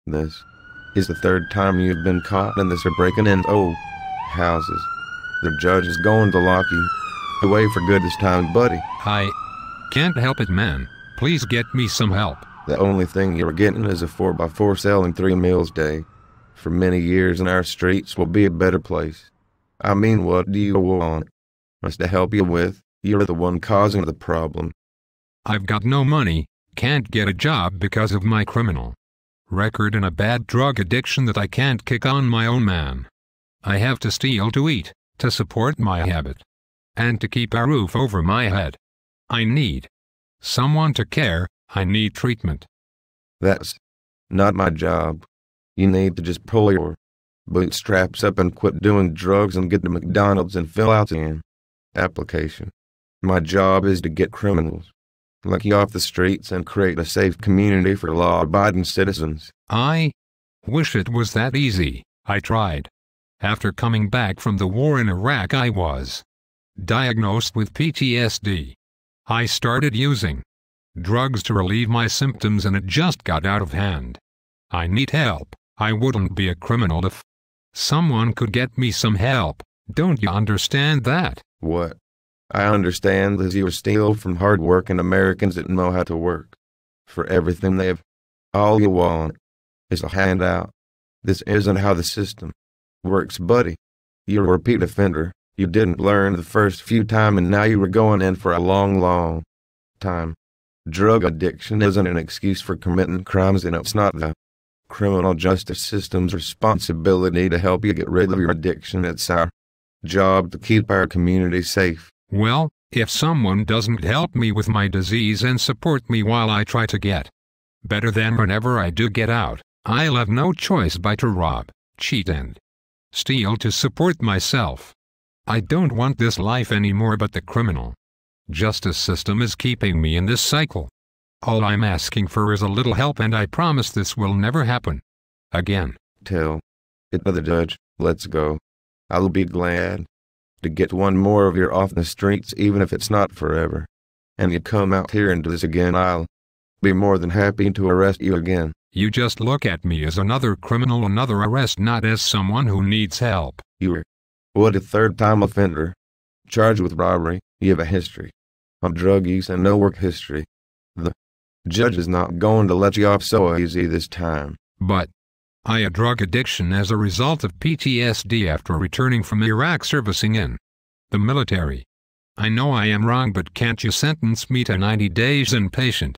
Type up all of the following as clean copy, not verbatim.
This is the third time you've been caught in this or breaking into old houses. The judge is going to lock you away for good this time, buddy. I can't help it, man. Please get me some help. The only thing you're getting is a 4x4 selling 3 meals a day. For many years and our streets will be a better place. I mean, what do you want us to help you with? You're the one causing the problem. I've got no money, can't get a job because of my criminal record and a bad drug addiction that I can't kick on my own, man. I have to steal to eat, to support my habit, and to keep a roof over my head. I need someone to care, I need treatment. That's not my job. You need to just pull your bootstraps up and quit doing drugs and get to McDonald's and fill out an application. My job is to get criminals like you off the streets and create a safe community for law-abiding citizens. I wish it was that easy. I tried. After coming back from the war in Iraq, I was diagnosed with PTSD. I started using drugs to relieve my symptoms and it just got out of hand. I need help. I wouldn't be a criminal if someone could get me some help. Don't you understand that? What I understand is you steal from hard-working Americans that know how to work for everything they have. All you want is a handout. This isn't how the system works, buddy. You're a repeat offender. You didn't learn the first few times and now you were going in for a long time. Drug addiction isn't an excuse for committing crimes, and it's not the criminal justice system's responsibility to help you get rid of your addiction. It's our job to keep our community safe. Well, if someone doesn't help me with my disease and support me while I try to get better, then whenever I do get out, I'll have no choice but to rob, cheat and steal to support myself. I don't want this life anymore, but the criminal justice system is keeping me in this cycle. All I'm asking for is a little help, and I promise this will never happen again. Tell it to the judge. Let's go. I'll be glad to get one more of you off the streets, even if it's not forever. And you come out here and do this again, I'll be more than happy to arrest you again. You just look at me as another criminal, another arrest, not as someone who needs help. You're a third-time offender, charged with robbery. You have a history of drug use and no work history. The judge is not going to let you off so easy this time. But I had drug addiction as a result of PTSD after returning from Iraq servicing in the military. I know I am wrong, but can't you sentence me to 90 days inpatient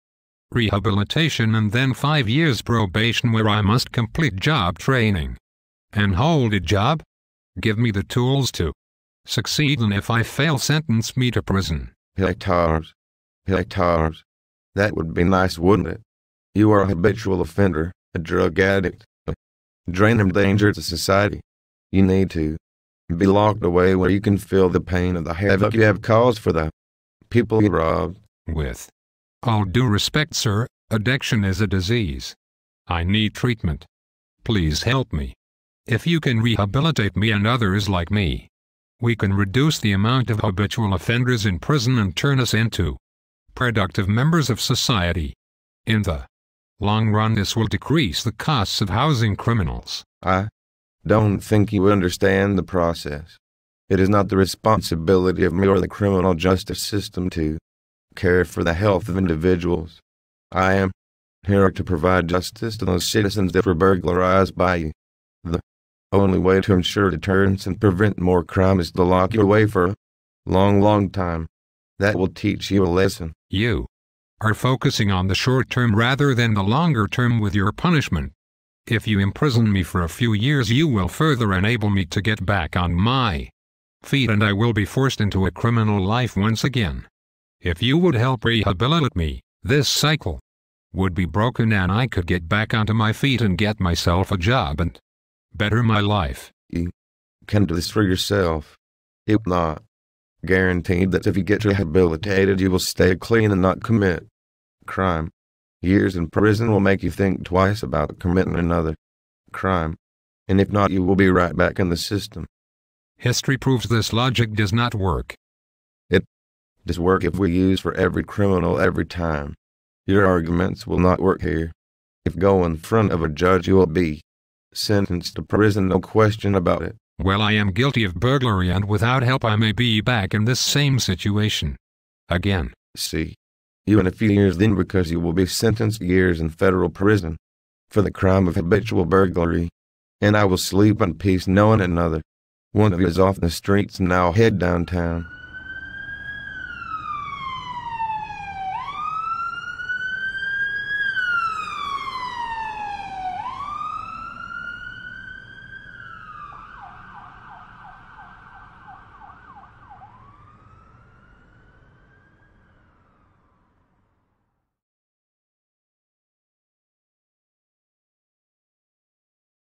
rehabilitation and then 5 years probation where I must complete job training and hold a job? Give me the tools to succeed, and if I fail, sentence me to prison. Hectares. That would be nice, wouldn't it? You are a habitual offender, a drug addict, a draining danger to society. You need to be locked away where you can feel the pain of the havoc you have caused for the people you robbed. With all due respect, sir, addiction is a disease. I need treatment. Please help me. If you can rehabilitate me and others like me, we can reduce the amount of habitual offenders in prison and turn us into productive members of society. In the long run, this will decrease the costs of housing criminals. I don't think you understand the process. It is not the responsibility of me or the criminal justice system to care for the health of individuals. I am here to provide justice to those citizens that were burglarized by you. The only way to ensure deterrence and prevent more crime is to lock you away for a long time. That will teach you a lesson. You are focusing on the short term rather than the longer term with your punishment. If you imprison me for a few years, you will further enable me to get back on my feet, and I will be forced into a criminal life once again. If you would help rehabilitate me, this cycle would be broken and I could get back onto my feet and get myself a job and better my life. You can do this for yourself. If not guaranteed that if you get rehabilitated, you will stay clean and not commit crime. Years in prison will make you think twice about committing another crime. And if not, you will be right back in the system. History proves this logic does not work. It does work if we use for every criminal every time. Your arguments will not work here. If go in front of a judge, you will be sentenced to prison, no question about it. Well, I am guilty of burglary, and without help I may be back in this same situation again. See you in a few years then, because you will be sentenced to years in federal prison for the crime of habitual burglary, and I will sleep in peace knowing another one of you is off the streets and now head downtown.